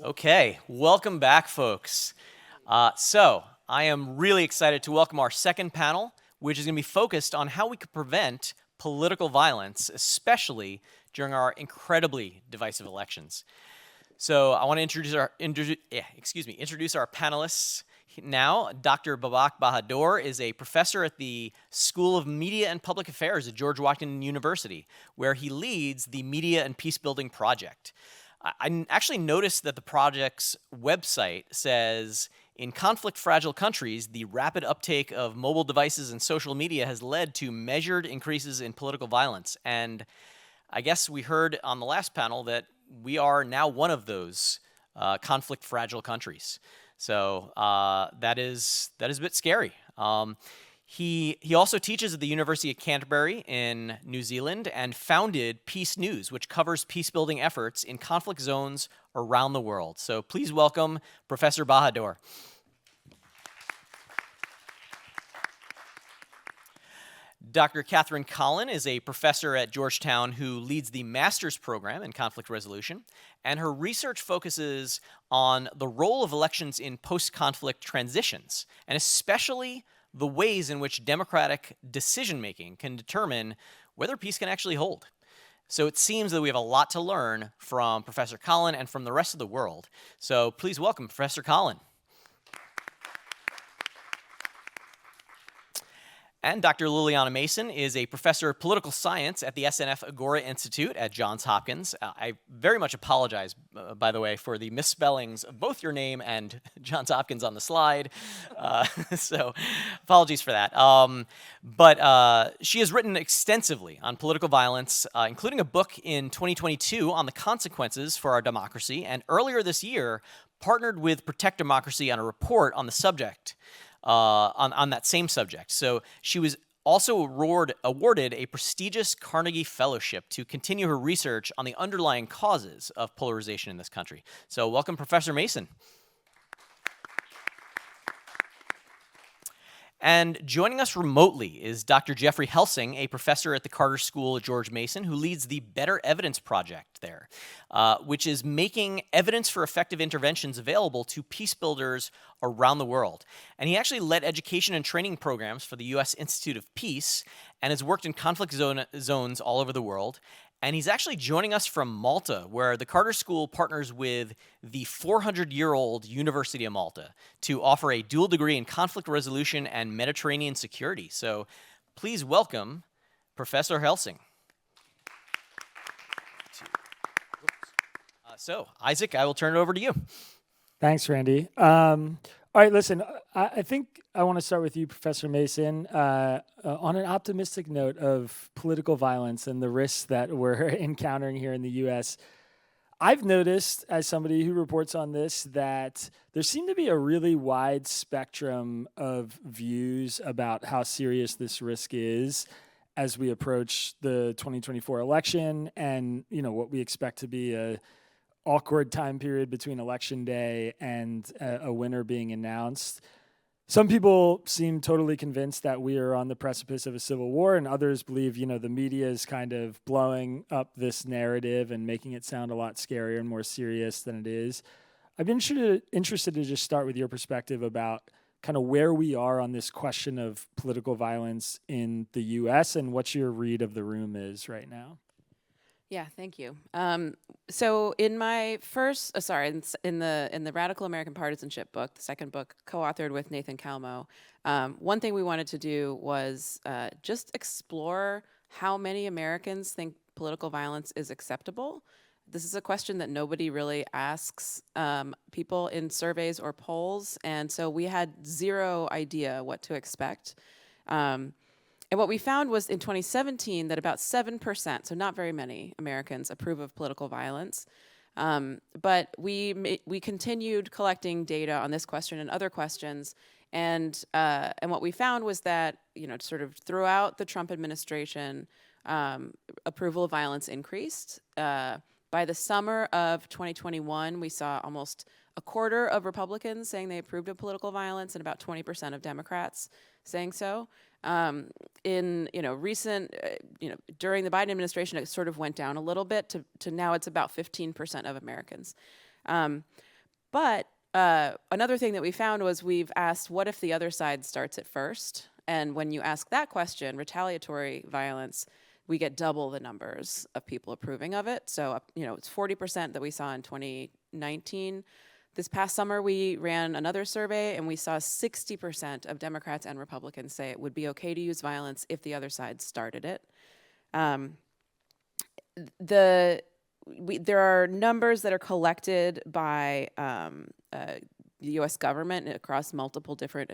Okay, welcome back, folks. So I am really excited to welcome our second panel, which is going to be focused on how we could prevent political violence, especially during our incredibly divisive elections. So I want to introduce our panelists now. Dr. Babak Bahador is a professor at the School of Media and Public Affairs at Georgetown University, where he leads the Media and Peacebuilding project. I actually noticed that the project's website says, in conflict-fragile countries, the rapid uptake of mobile devices and social media has led to measured increases in political violence. And I guess we heard on the last panel that we are now one of those conflict-fragile countries. So that is a bit scary. He also teaches at the University of Canterbury in New Zealand and founded Peace News, which covers peace-building efforts in conflict zones around the world. So please welcome Professor Bahador. Dr. Catherine Collin is a professor at Georgetown who leads the master's program in conflict resolution, and her research focuses on the role of elections in post-conflict transitions, and especially the ways in which democratic decision-making can determine whether peace can actually hold. So it seems that we have a lot to learn from Professor Collin and from the rest of the world. So please welcome Professor Collin. And Dr. Liliana Mason is a professor of political science at the SNF Agora Institute at Johns Hopkins. I very much apologize, by the way, for the misspellings of both your name and Johns Hopkins on the slide. So apologies for that. But she has written extensively on political violence, including a book in 2022 on the consequences for our democracy, and earlier this year partnered with Protect Democracy on a report on the subject. On that same subject. So she was also awarded a prestigious Carnegie Fellowship to continue her research on the underlying causes of polarization in this country. So welcome, Professor Mason. And joining us remotely is Dr. Jeffrey Helsing, a professor at the Carter School at George Mason, who leads the Better Evidence Project there, which is making evidence for effective interventions available to peace builders around the world. And he actually led education and training programs for the U.S. Institute of Peace and has worked in conflict zones all over the world. And he's actually joining us from Malta, where the Carter School partners with the 400-year-old University of Malta to offer a dual degree in conflict resolution and Mediterranean security. So please welcome Professor Helsing. So Isaac, I will turn it over to you. Thanks, Randy. All right, listen, I think I want to start with you, Professor Mason, on an optimistic note of political violence and the risks that we're encountering here in the U.S. I've noticed, as somebody who reports on this, that there seemed to be a really wide spectrum of views about how serious this risk is as we approach the 2024 election and, what we expect to be a awkward time period between election day and a winner being announced. Some people seem totally convinced that we are on the precipice of a civil war, and others believe, the media is kind of blowing up this narrative and making it sound a lot scarier and more serious than it is. I've been interested to just start with your perspective about kind of where we are on this question of political violence in the U.S. and what your read of the room is right now. Yeah, thank you. So in my first, in the Radical American Partisanship book, the second book, co-authored with Nathan Calmo, one thing we wanted to do was just explore how many Americans think political violence is acceptable. This is a question that nobody really asks people in surveys or polls, and so we had zero idea what to expect. And what we found was in 2017 that about 7%, so not very many Americans, approve of political violence. But we continued collecting data on this question and other questions, and what we found was that sort of throughout the Trump administration, approval of violence increased. By the summer of 2021, we saw almost a quarter of Republicans saying they approved of political violence and about 20% of Democrats saying so. In recent, during the Biden administration, it sort of went down a little bit to now it's about 15% of Americans. But another thing that we found was we've asked, what if the other side starts it first? And when you ask that question, retaliatory violence, we get double the numbers of people approving of it. So, it's 40% that we saw in 2019. This past summer, we ran another survey, and we saw 60% of Democrats and Republicans say it would be okay to use violence if the other side started it. There are numbers that are collected by the U.S. government across multiple different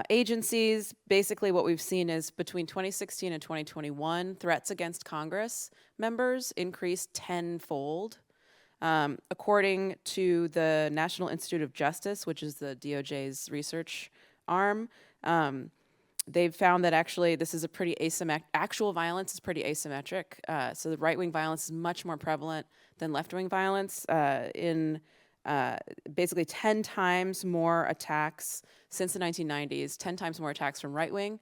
agencies. Basically, what we've seen is between 2016 and 2021, threats against Congress members increased tenfold. According to the National Institute of Justice, which is the DOJ's research arm, they've found that actually this is a pretty actual violence is pretty asymmetric. So the right-wing violence is much more prevalent than left-wing violence. Basically 10 times more attacks since the 1990s, 10 times more attacks from right-wing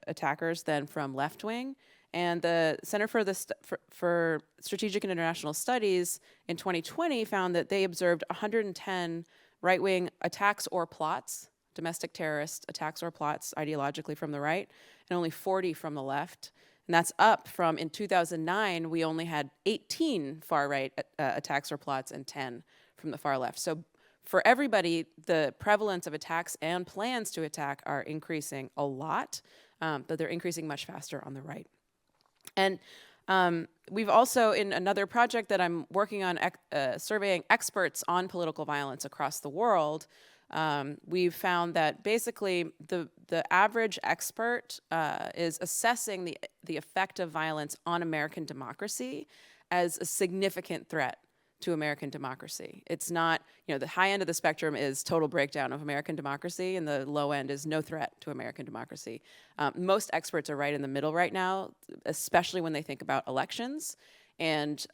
attackers than from left-wing. And the Center for Strategic and International Studies in 2020 found that they observed 110 right-wing attacks or plots, domestic terrorist attacks or plots ideologically from the right, and only 40 from the left. And that's up from, in 2009, we only had 18 far-right attacks or plots and 10 from the far left. So for everybody, the prevalence of attacks and plans to attack are increasing a lot, but they're increasing much faster on the right. And we've also, in another project that I'm working on, surveying experts on political violence across the world, we've found that basically the average expert is assessing the effect of violence on American democracy as a significant threat to American democracy. It's not, the high end of the spectrum is total breakdown of American democracy, and the low end is no threat to American democracy. Most experts are right in the middle right now, especially when they think about elections and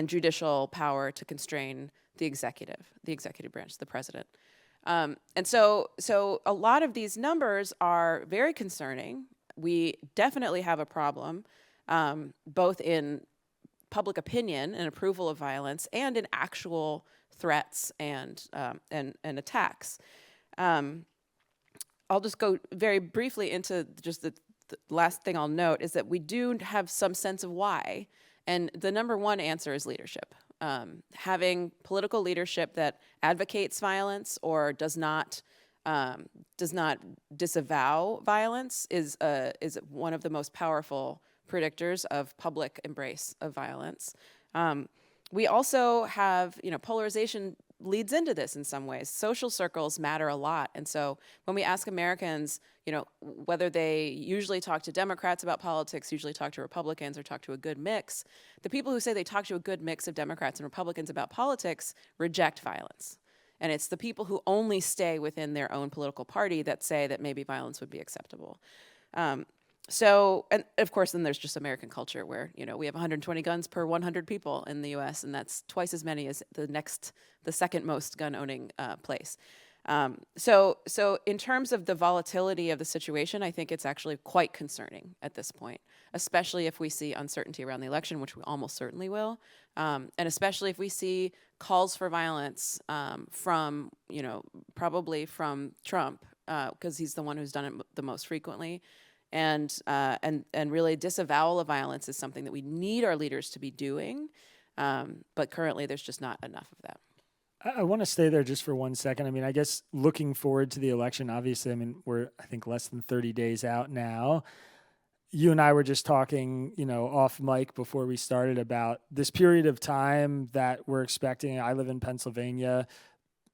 judicial power to constrain the executive branch, the president. And so a lot of these numbers are very concerning. We definitely have a problem, both in public opinion and approval of violence, and in actual threats and attacks. I'll just go very briefly into just the last thing I'll note is that we do have some sense of why, and the number one answer is leadership. Having political leadership that advocates violence or does not disavow violence is one of the most powerful predictors of public embrace of violence. We also have, polarization leads into this in some ways. Social circles matter a lot. And so when we ask Americans, whether they usually talk to Democrats about politics, usually talk to Republicans, or talk to a good mix, the people who say they talk to a good mix of Democrats and Republicans about politics reject violence. And it's the people who only stay within their own political party that say that maybe violence would be acceptable. So, and of course, then there's just American culture where, we have 120 guns per 100 people in the US, and that's twice as many as the second most gun owning place. So in terms of the volatility of the situation, I think it's actually quite concerning at this point, especially if we see uncertainty around the election, which we almost certainly will, and especially if we see calls for violence from, probably from Trump, because he's the one who's done it the most frequently. And really disavowal of violence is something that we need our leaders to be doing, but currently there's just not enough of that. I want to stay there just for 1 second. I guess looking forward to the election, obviously, we're, I think, less than 30 days out now. You and I were just talking, off mic before we started about this period of time that we're expecting. I live in Pennsylvania.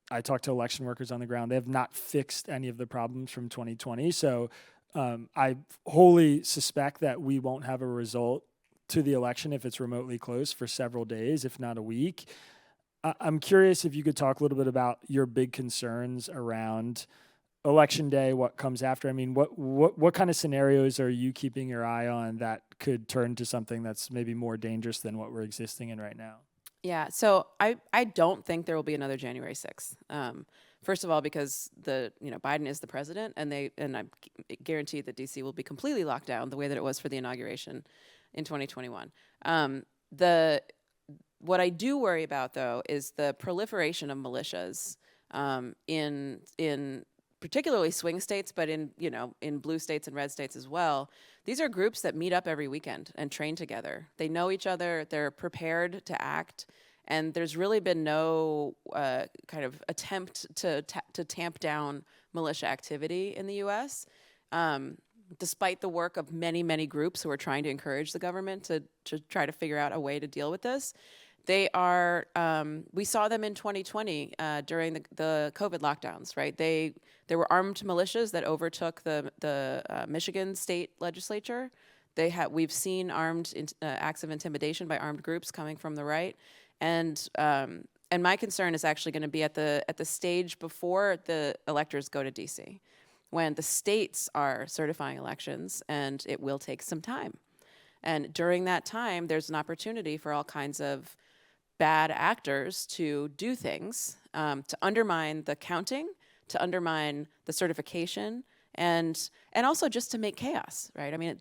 I talked to election workers on the ground. They have not fixed any of the problems from 2020. So I wholly suspect that we won't have a result to the election if it's remotely close for several days, if not a week. I'm curious if you could talk a little bit about your big concerns around Election Day, what comes after. What kind of scenarios are you keeping your eye on that could turn to something that's maybe more dangerous than what we're existing in right now? Yeah, so I don't think there will be another January 6th. First of all, because Biden is the president, and I guarantee that DC will be completely locked down the way that it was for the inauguration in 2021. What I do worry about, though, is the proliferation of militias in particularly swing states, but in blue states and red states as well. These are groups that meet up every weekend and train together. They know each other. They're prepared to act. And there's really been no kind of attempt to tamp down militia activity in the U.S., despite the work of many, many groups who are trying to encourage the government to try to figure out a way to deal with this. They are, we saw them in 2020 during the COVID lockdowns, right? There were armed militias that overtook the Michigan state legislature. We've seen acts of intimidation by armed groups coming from the right. And my concern is actually going to be at the stage before the electors go to DC, when the states are certifying elections, and it will take some time. And during that time, there's an opportunity for all kinds of bad actors to do things, to undermine the counting, to undermine the certification, and also just to make chaos, right? I mean,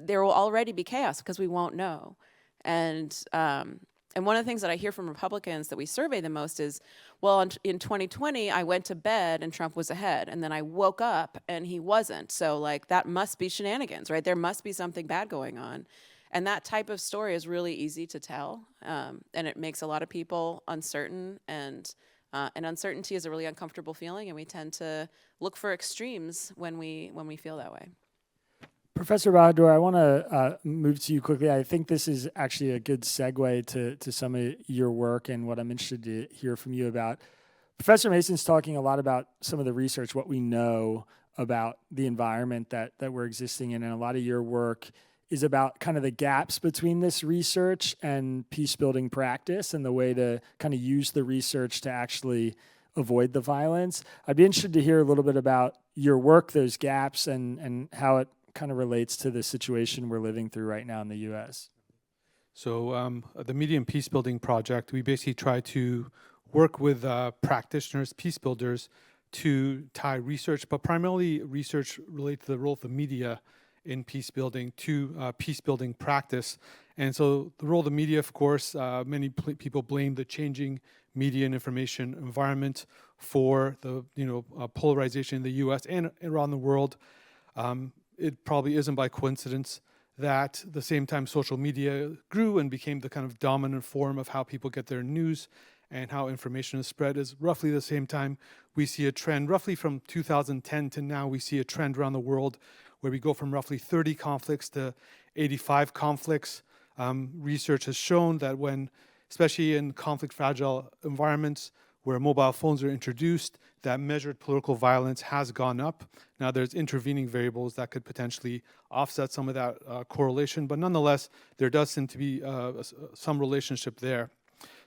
there will already be chaos because we won't know. And one of the things that I hear from Republicans that we survey the most is, well, in 2020, I went to bed and Trump was ahead, and then I woke up and he wasn't. So like that must be shenanigans, right? There must be something bad going on. And that type of story is really easy to tell, and it makes a lot of people uncertain, and uncertainty is a really uncomfortable feeling, and we tend to look for extremes when we feel that way. Professor Bahador, I want to move to you quickly. I think this is actually a good segue to some of your work and what I'm interested to hear from you about. Professor Mason's talking a lot about some of the research, what we know about the environment that we're existing in, and a lot of your work is about kind of the gaps between this research and peace-building practice and the way to kind of use the research to actually avoid the violence. I'd be interested to hear a little bit about your work, those gaps, and how it kind of relates to the situation we're living through right now in the U.S. So the Media and Peacebuilding Project, we basically try to work with practitioners, peace builders, to tie research, but primarily research related to the role of the media in peace building to peace building practice. And so the role of the media, of course, many people blame the changing media and information environment for the polarization in the U.S. and around the world. It probably isn't by coincidence that the same time social media grew and became the kind of dominant form of how people get their news and how information is spread is roughly the same time we see a trend, roughly from 2010 to now, we see a trend around the world where we go from roughly 30 conflicts to 85 conflicts. Research has shown that when, especially in conflict-fragile environments where mobile phones are introduced, that measured political violence has gone up. Now there's intervening variables that could potentially offset some of that correlation, but nonetheless, there does seem to be some relationship there.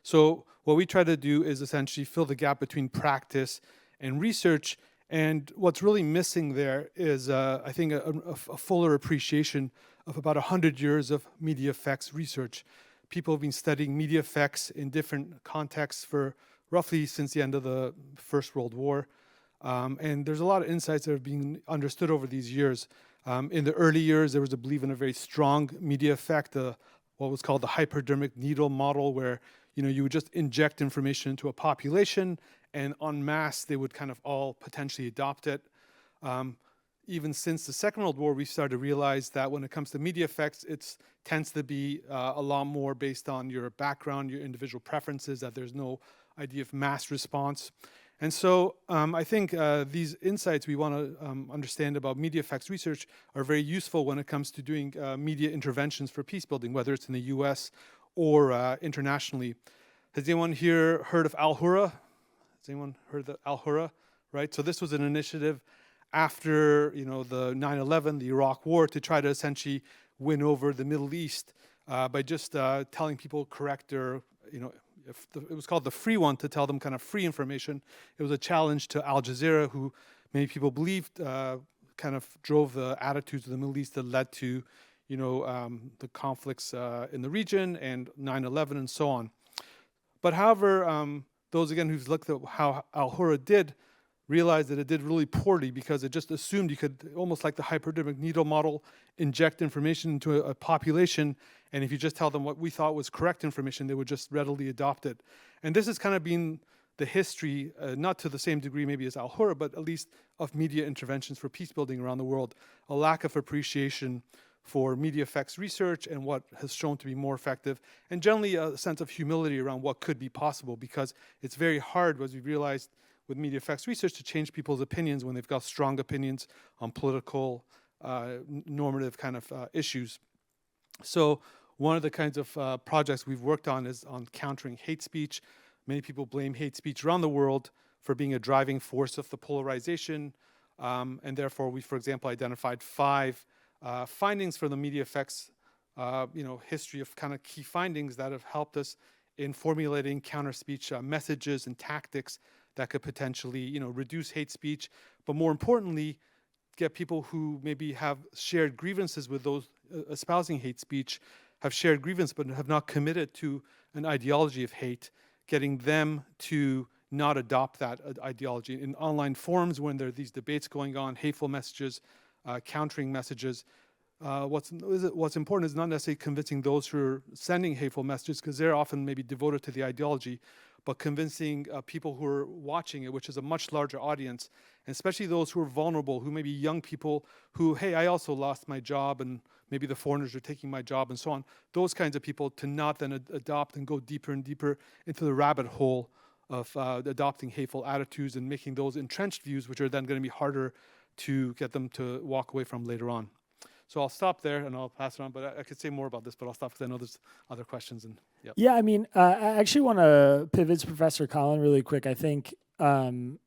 So what we try to do is essentially fill the gap between practice and research. And what's really missing there is, I think, a fuller appreciation of about 100 years of media effects research. People have been studying media effects in different contexts for roughly since the end of the First World War. And there's a lot of insights that have been understood over these years. In the early years, there was a belief in a very strong media effect, what was called the hypodermic needle model, where you would just inject information into a population, and en masse, they would kind of all potentially adopt it. Even since the Second World War, we started to realize that when it comes to media effects, it tends to be a lot more based on your background, your individual preferences, that there's no idea of mass response. And so I think these insights we want to understand about media effects research are very useful when it comes to doing media interventions for peace building, whether it's in the US or internationally. Has anyone here heard of Al-Hurra? Has anyone heard of Al-Hurra? Right. So this was an initiative after the 9/11, the Iraq War, to try to essentially win over the Middle East by just telling people correct their, it was called the free one, to tell them kind of free information. It was a challenge to Al Jazeera, who many people believed kind of drove the attitudes of the Middle East that led to the conflicts in the region and 9/11 and so on. But however, those again who've looked at how Al-Hurra did, realized that it did really poorly because it just assumed you could, almost like the hypodermic needle model, inject information into a population, and if you just tell them what we thought was correct information, they would just readily adopt it. And this has kind of been the history, not to the same degree maybe as Al-Hurra, but at least of media interventions for peace building around the world. A lack of appreciation for media effects research and what has shown to be more effective, and generally a sense of humility around what could be possible, because it's very hard, as we realized with media effects research, to change people's opinions when they've got strong opinions on political, normative kind of issues. So one of the kinds of projects we've worked on is on countering hate speech. Many people blame hate speech around the world for being a driving force of the polarization, and therefore we, for example, identified 5 findings from the media effects, history of kind of key findings that have helped us in formulating counter speech messages and tactics that could potentially, reduce hate speech, but more importantly, get people who maybe have shared grievances with those espousing hate speech, have shared grievance but have not committed to an ideology of hate, getting them to not adopt that ideology. In online forums, when there are these debates going on, hateful messages, countering messages, what's important is not necessarily convincing those who are sending hateful messages, because they're often maybe devoted to the ideology, but convincing people who are watching it, which is a much larger audience, and especially those who are vulnerable, who may be young people who, hey, I also lost my job, and maybe the foreigners are taking my job, and so on. Those kinds of people to not then adopt and go deeper and deeper into the rabbit hole of adopting hateful attitudes and making those entrenched views, which are then going to be harder to get them to walk away from later on. So I'll stop there and I'll pass it on, but I could say more about this, but I'll stop because I know there's other questions. And yeah, I mean, I actually want to pivot to Professor Collin really quick. I think one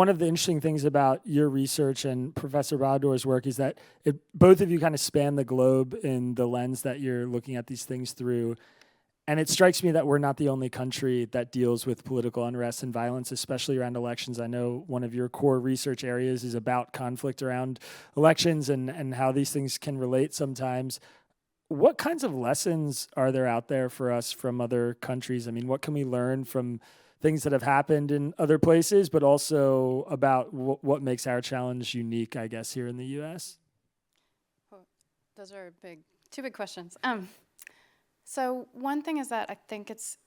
of the interesting things about your research and Professor Bahador's work is that both of you kind of span the globe in the lens that you're looking at these things through. And it strikes me that we're not the only country that deals with political unrest and violence, especially around elections. I know one of your core research areas is about conflict around elections and how these things can relate sometimes. What kinds of lessons are there out there for us from other countries? I mean, what can we learn from things that have happened in other places, but also about what makes our challenge unique, I guess, here in the U.S.? Those are two big questions. So one thing is that I think it's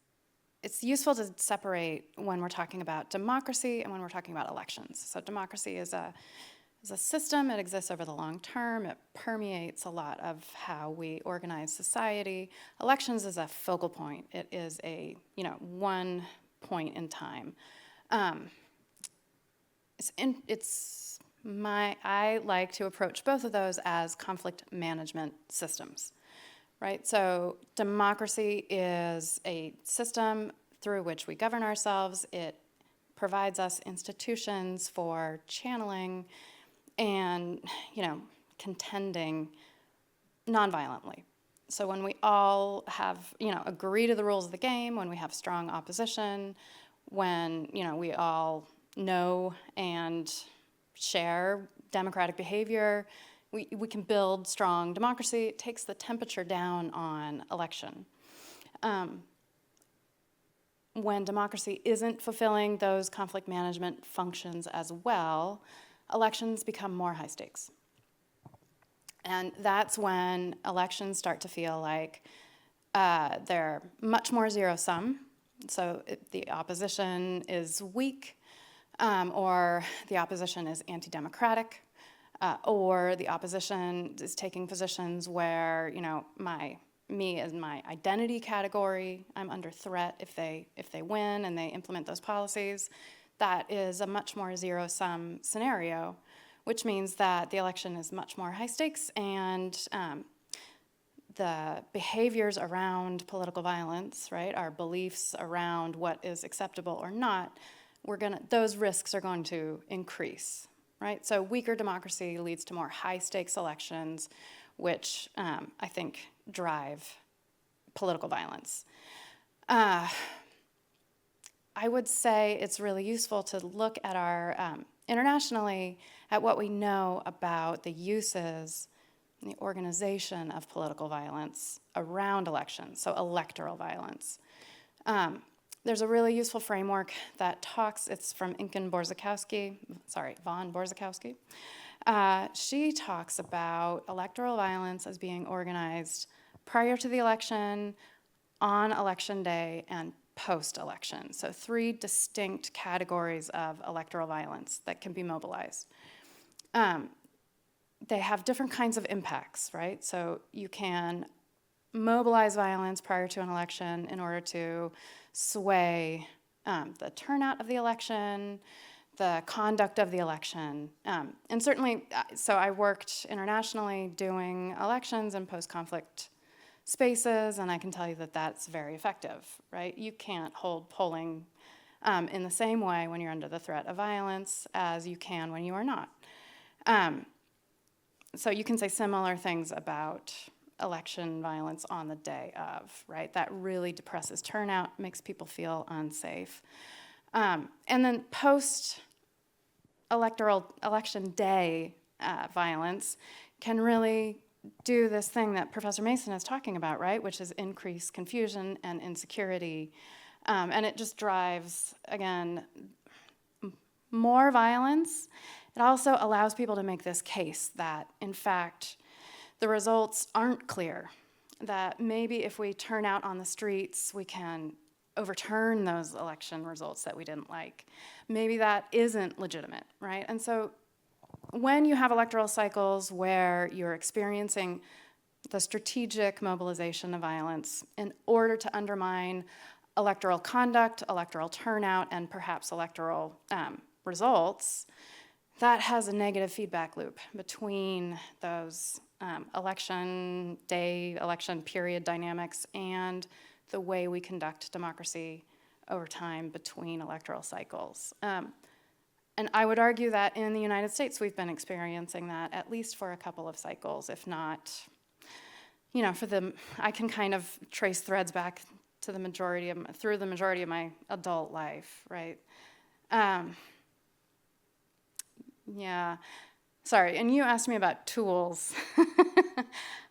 useful to separate when we're talking about democracy and when we're talking about elections. So democracy is a system. It exists over the long term. It permeates a lot of how we organize society. Elections is a focal point. It is a one point in time. I like to approach both of those as conflict management systems. Right, so democracy is a system through which we govern ourselves. It provides us institutions for channeling and, contending nonviolently. So when we all have, agree to the rules of the game, when we have strong opposition, when, we all know and share democratic behavior, we can build strong democracy. It takes the temperature down on election. When democracy isn't fulfilling those conflict management functions as well, elections become more high stakes. And that's when elections start to feel like they're much more zero-sum. So the opposition is weak, or the opposition is anti-democratic, or the opposition is taking positions where, me as my identity category, I'm under threat if they win and they implement those policies. That is a much more zero-sum scenario, which means that the election is much more high stakes, and the behaviors around political violence, right, our beliefs around what is acceptable or not, those risks are going to increase. Right, so weaker democracy leads to more high-stakes elections, which I think drive political violence. I would say it's really useful to look at our internationally at what we know about the uses and the organization of political violence around elections, so electoral violence. there's a really useful framework that it's from von Borzakowski. She talks about electoral violence as being organized prior to the election, on election day, and post-election. So 3 distinct categories of electoral violence that can be mobilized. They have different kinds of impacts, right? So you can mobilize violence prior to an election in order to sway the turnout of the election, the conduct of the election. And certainly, so I worked internationally doing elections in post-conflict spaces, and I can tell you that that's very effective, right? You can't hold polling in the same way when you're under the threat of violence as you can when you are not. So you can say similar things about election violence on the day of, right? That really depresses turnout, makes people feel unsafe. And then post-electoral election day violence can really do this thing that Professor Mason is talking about, right? Which is increase confusion and insecurity. And it just drives, again, more violence. It also allows people to make this case that, in fact, the results aren't clear, that maybe if we turn out on the streets, we can overturn those election results that we didn't like. Maybe that isn't legitimate, right? And so when you have electoral cycles where you're experiencing the strategic mobilization of violence in order to undermine electoral conduct, electoral turnout, and perhaps electoral results, that has a negative feedback loop between those election day, election period dynamics and the way we conduct democracy over time between electoral cycles. And I would argue that in the United States, we've been experiencing that at least for a couple of cycles, if not, I can kind of trace threads back to through the majority of my adult life, right? Yeah, sorry, and you asked me about tools.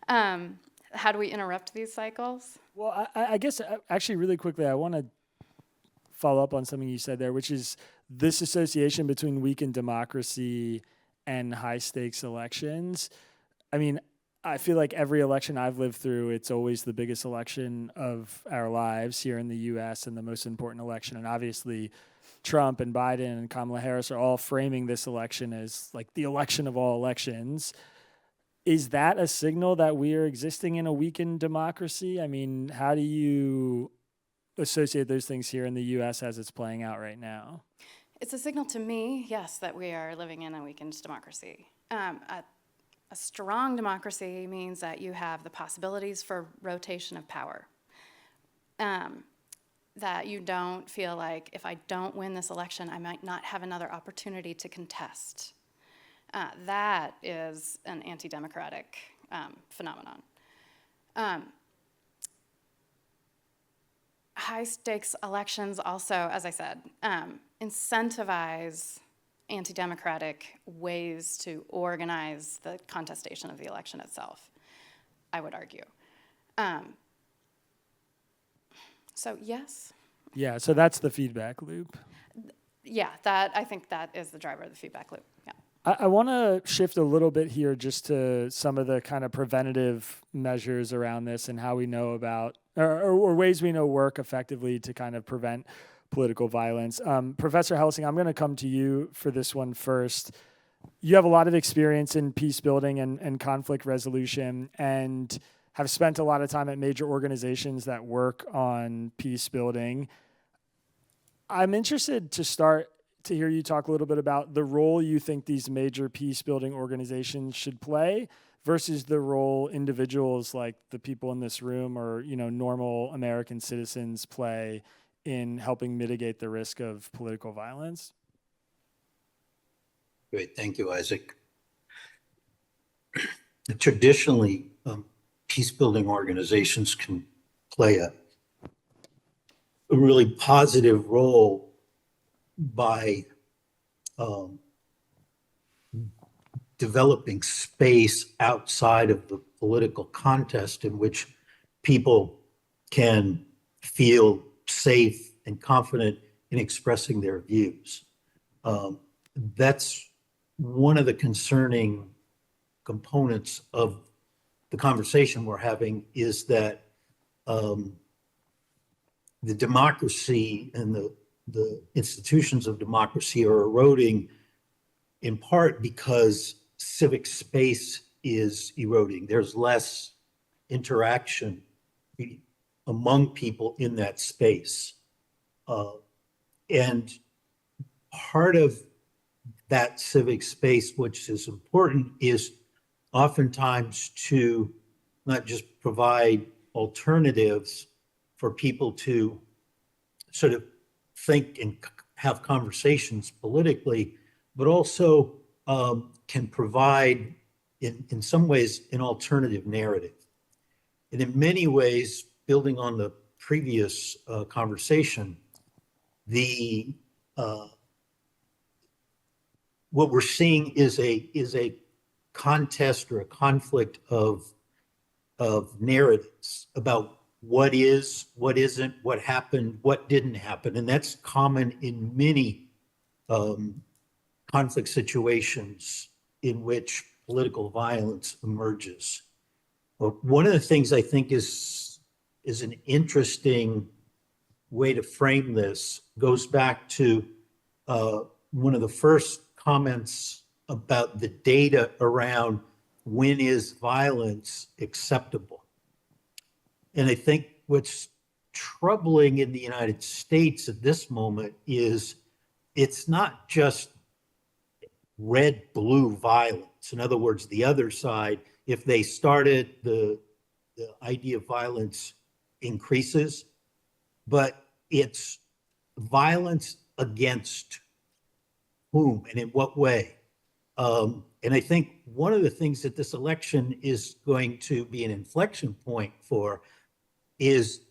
How do we interrupt these cycles? Well, I guess actually really quickly, I want to follow up on something you said there, which is this association between weakened democracy and high stakes elections. I mean, I feel like every election I've lived through, it's always the biggest election of our lives here in the US and the most important election. And obviously Trump and Biden and Kamala Harris are all framing this election as like the election of all elections. Is that a signal that we are existing in a weakened democracy? I mean, how do you associate those things here in the US as it's playing out right now? It's a signal to me, yes, that we are living in a weakened democracy. A strong democracy means that you have the possibilities for rotation of power. That you don't feel like if I don't win this election, I might not have another opportunity to contest. That is an anti-democratic phenomenon. High-stakes elections also, as I said, incentivize anti-democratic ways to organize the contestation of the election itself, I would argue. So yes. Yeah, so that's the feedback loop. Yeah, I think that is the driver of the feedback loop, yeah. I want to shift a little bit here just to some of the kind of preventative measures around this and how we know about, or ways we know work effectively to kind of prevent political violence. Professor Helsing, I'm going to come to you for this one first. You have a lot of experience in peace building and conflict resolution and have spent a lot of time at major organizations that work on peace building. I'm interested to start to hear you talk a little bit about the role you think these major peace building organizations should play versus the role individuals like the people in this room or, normal American citizens play in helping mitigate the risk of political violence. Great, thank you, Isaac. Traditionally, peace building organizations can play a really positive role by developing space outside of the political contest in which people can feel safe and confident in expressing their views. That's one of the concerning components of the conversation we're having, is that the democracy and the institutions of democracy are eroding, in part because civic space is eroding. There's less interaction among people in that space. And part of that civic space, which is important, is oftentimes to not just provide alternatives for people to sort of think and have conversations politically, but also can provide, in some ways, an alternative narrative. And in many ways, building on the previous conversation, what we're seeing is a contest or a conflict of narratives about what is, what isn't, what happened, what didn't happen. And that's common in many conflict situations in which political violence emerges. Well, one of the things I think is an interesting way to frame this goes back to one of the first comments about the data around when is violence acceptable. And I think what's troubling in the United States at this moment is it's not just red-blue violence. In other words, the other side, if they started, the idea of violence increases, but it's violence against whom and in what way. And I think one of the things that this election is going to be an inflection point for is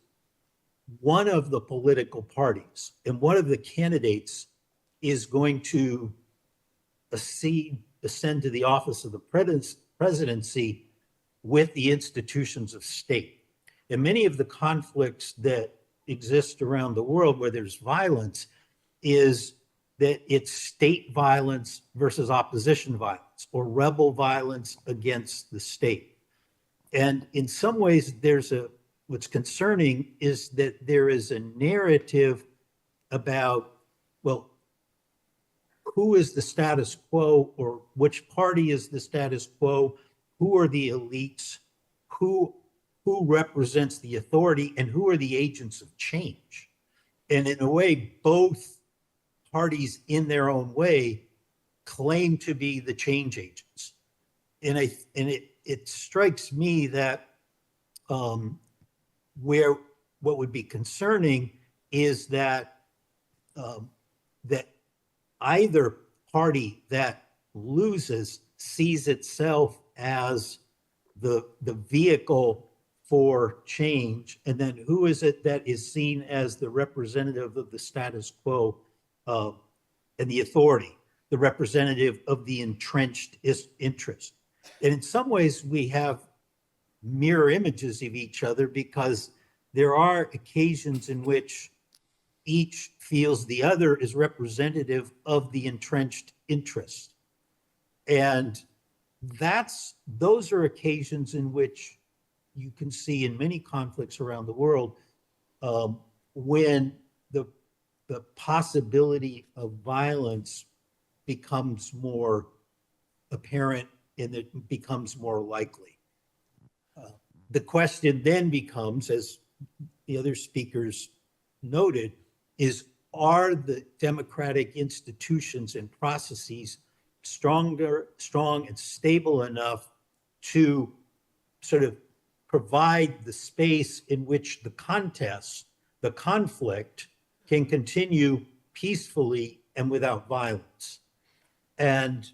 one of the political parties and one of the candidates is going to ascend to the office of the presidency with the institutions of state. And many of the conflicts that exist around the world where there's violence is that it's state violence versus opposition violence or rebel violence against the state. And in some ways, what's concerning is that there is a narrative about, well, who is the status quo, or which party is the status quo, who are the elites, who represents the authority, and who are the agents of change. And in a way, both parties in their own way claim to be the change agents. And it strikes me that what would be concerning is that that either party that loses sees itself as the vehicle for change, and then who is it that is seen as the representative of the status quo and the authority, the representative of the entrenched interest. And in some ways, we have mirror images of each other because there are occasions in which each feels the other is representative of the entrenched interest. And those are occasions in which you can see in many conflicts around the world when the possibility of violence becomes more apparent and it becomes more likely. The question then becomes, as the other speakers noted, are the democratic institutions and processes strong and stable enough to sort of provide the space in which the conflict can continue peacefully and without violence. And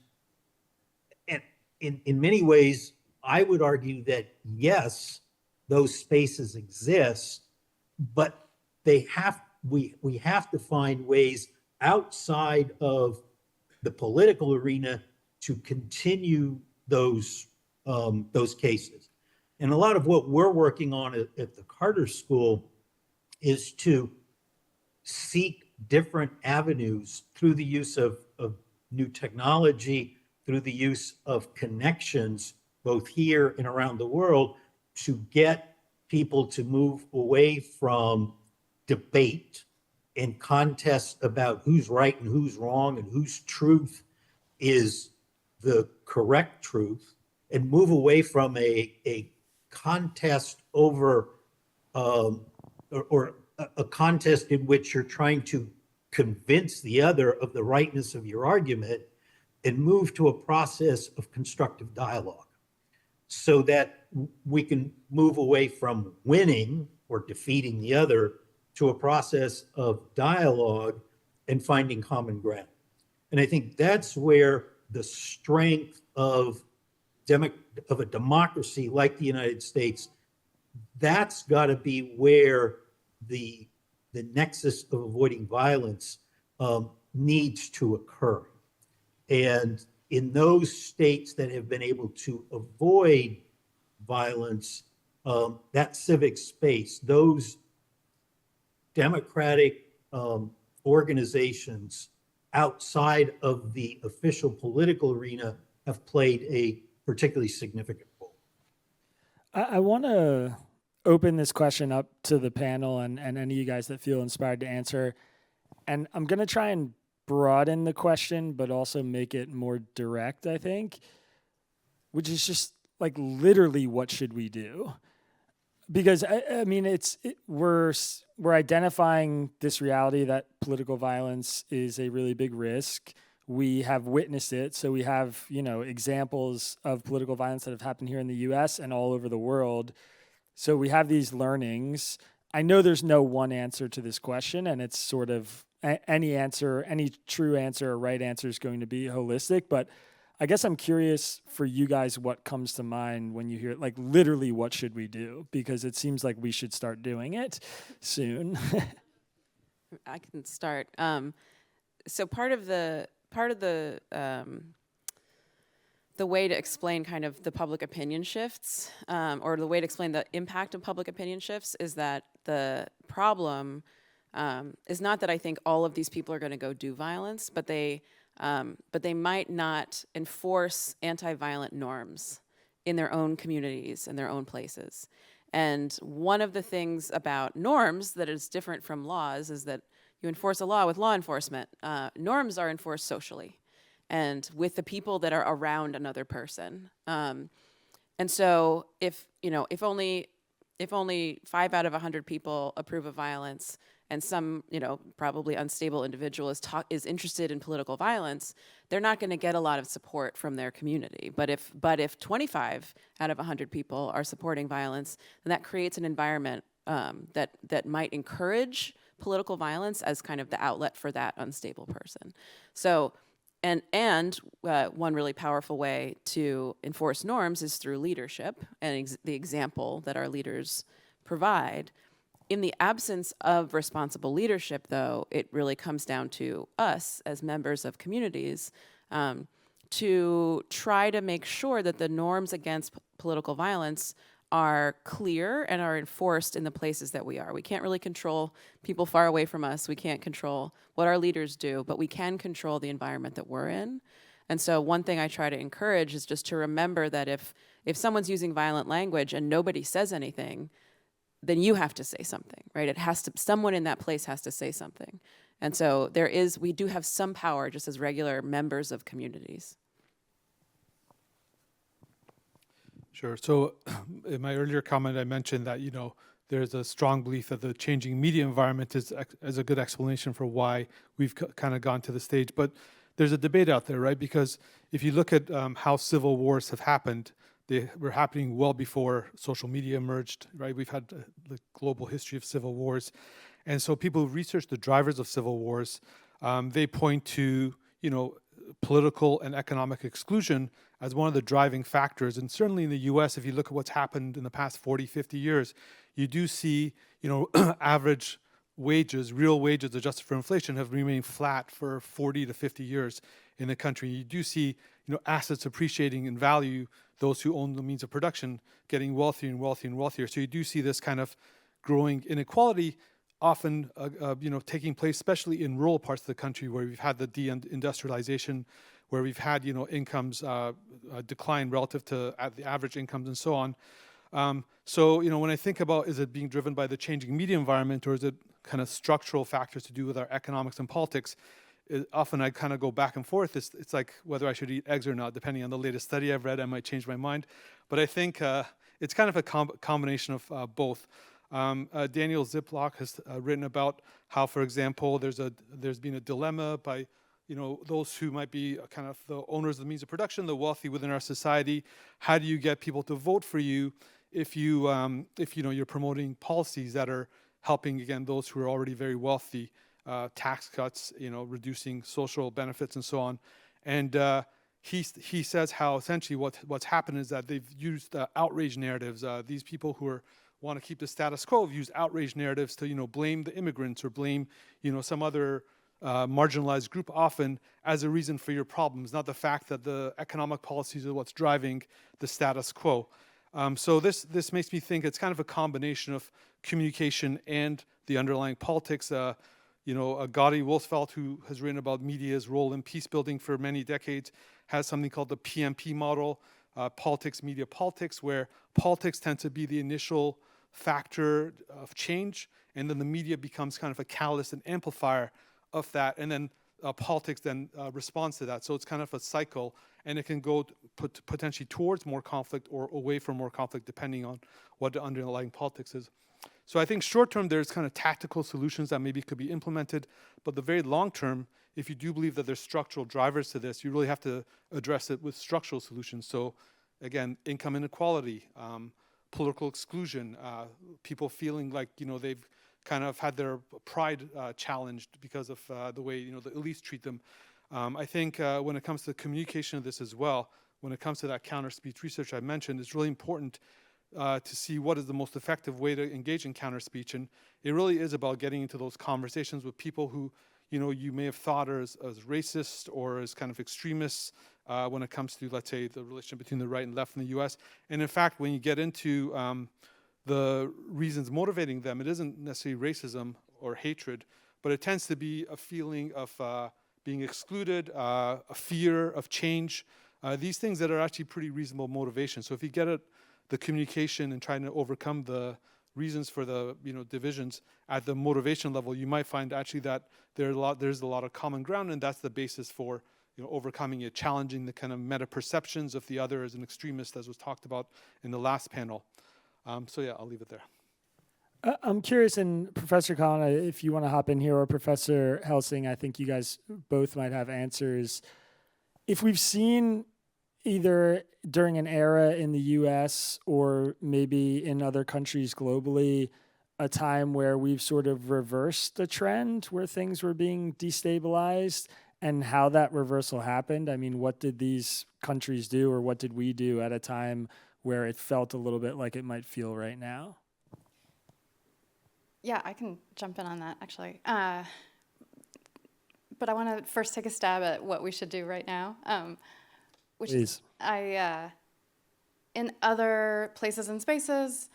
in many ways, I would argue that yes, those spaces exist, but we have to find ways outside of the political arena to continue those cases. And a lot of what we're working on at the Carter School is to seek different avenues through the use of new technology, through the use of connections, both here and around the world, to get people to move away from debate and contest about who's right and who's wrong and whose truth is the correct truth, and move away from a contest over or a contest in which you're trying to convince the other of the rightness of your argument, and move to a process of constructive dialogue so that we can move away from winning or defeating the other to a process of dialogue and finding common ground. And I think that's where the strength of a democracy like the United States, that's got to be where the nexus of avoiding violence needs to occur. And in those states that have been able to avoid violence, that civic space, those democratic organizations outside of the official political arena have played a particularly significant role. I want to open this question up to the panel and any of you guys that feel inspired to answer. And I'm going to try and broaden the question, but also make it more direct, I think, which is just like literally what should we do? Because I mean, we're identifying this reality that political violence is a really big risk. We have witnessed it, so we have examples of political violence that have happened here in the U.S. and all over the world. So we have these learnings. I know there's no one answer to this question, and it's sort of any answer, any true answer or right answer is going to be holistic. But I guess I'm curious for you guys what comes to mind when you hear, like, literally what should we do? Because it seems like we should start doing it soon. I can start. So part of the way to explain kind of the public opinion shifts, or the way to explain the impact of public opinion shifts, is that the problem is not that I think all of these people are going to go do violence, but they might not enforce anti-violent norms in their own communities and their own places. And one of the things about norms that is different from laws is that you enforce a law with law enforcement. Norms are enforced socially and with the people that are around another person. And so if only 5 out of 100 people approve of violence, and some, probably unstable individual is interested in political violence, they're not going to get a lot of support from their community. But if 25 out of 100 people are supporting violence, then that creates an environment that might encourage political violence as kind of the outlet for that unstable person. So, and one really powerful way to enforce norms is through leadership and the example that our leaders provide. In the absence of responsible leadership, though, it really comes down to us as members of communities to try to make sure that the norms against political violence are clear and are enforced in the places that we are. We can't really control people far away from us. We can't control what our leaders do, but we can control the environment that we're in. And so one thing I try to encourage is just to remember that if someone's using violent language and nobody says anything, then you have to say something, right? Someone in that place has to say something. And so we do have some power just as regular members of communities. Sure. So in my earlier comment, I mentioned that, there's a strong belief that the changing media environment is a good explanation for why we've kind of gone to the stage. But there's a debate out there, right? Because if you look at how civil wars have happened, they were happening well before social media emerged, right? We've had the global history of civil wars. And so people who research the drivers of civil wars, they point to, political and economic exclusion as one of the driving factors. And certainly in the US, if you look at what's happened in the past 40, 50 years, you do see, average wages, real wages adjusted for inflation, have remained flat for 40 to 50 years in the country. You do see, assets appreciating in value, those who own the means of production getting wealthier and wealthier and wealthier. So you do see this kind of growing inequality often taking place, especially in rural parts of the country where we've had the deindustrialization, where we've had incomes decline relative to the average incomes and so on. So when I think about, is it being driven by the changing media environment, or is it kind of structural factors to do with our economics and politics? Often I kind of go back and forth. It's like whether I should eat eggs or not, depending on the latest study I've read. I might change my mind, but I think it's kind of a combination of both. Daniel Ziplock has written about how, for example, there's been a dilemma by those who might be kind of the owners of the means of production, the wealthy within our society. How do you get people to vote for you if you're promoting policies that are helping, again, those who are already very wealthy, tax cuts, reducing social benefits and so on. And he says how essentially what's happened is that they've used outrage narratives. These people who want to keep the status quo have used outrage narratives to blame the immigrants or blame some other marginalized group, often as a reason for your problems, not the fact that the economic policies are what's driving the status quo. So this makes me think it's kind of a combination of communication and the underlying politics. Gadi Wolfsfeld, who has written about media's role in peace building for many decades, has something called the PMP model, politics, media politics, where politics tends to be the initial factor of change, and then the media becomes kind of a catalyst and amplifier of that, and then politics then responds to that. So it's kind of a cycle, and it can go potentially towards more conflict or away from more conflict, depending on what the underlying politics is. So I think short term, there's kind of tactical solutions that maybe could be implemented, but the very long term, if you do believe that there's structural drivers to this, you really have to address it with structural solutions. So again, income inequality, political exclusion, people feeling like they've kind of had their pride challenged because of the way the elites treat them. I think when it comes to the communication of this as well, when it comes to that counter speech research I mentioned, it's really important to see what is the most effective way to engage in counter speech. And it really is about getting into those conversations with people who you may have thought as racist or as kind of extremists when it comes to, let's say, the relation between the right and left in the US. And in fact, when you get into the reasons motivating them, it isn't necessarily racism or hatred, but it tends to be a feeling of being excluded, a fear of change, these things that are actually pretty reasonable motivation. So if you get at the communication and trying to overcome the reasons for the divisions at the motivation level, you might find actually that there's a lot of common ground, and that's the basis for overcoming it, challenging the kind of meta perceptions of the other as an extremist, as was talked about in the last panel. So yeah, I'll leave it there. I'm curious, and Professor Khan, if you want to hop in here, or Professor Helsing, I think you guys both might have answers. If we've seen either during an era in the US or maybe in other countries globally, a time where we've sort of reversed the trend where things were being destabilized, and how that reversal happened. I mean, what did these countries do, or what did we do at a time where it felt a little bit like it might feel right now? Yeah, I can jump in on that, actually. But I want to first take a stab at what we should do right now. Which Please. In other places and spaces,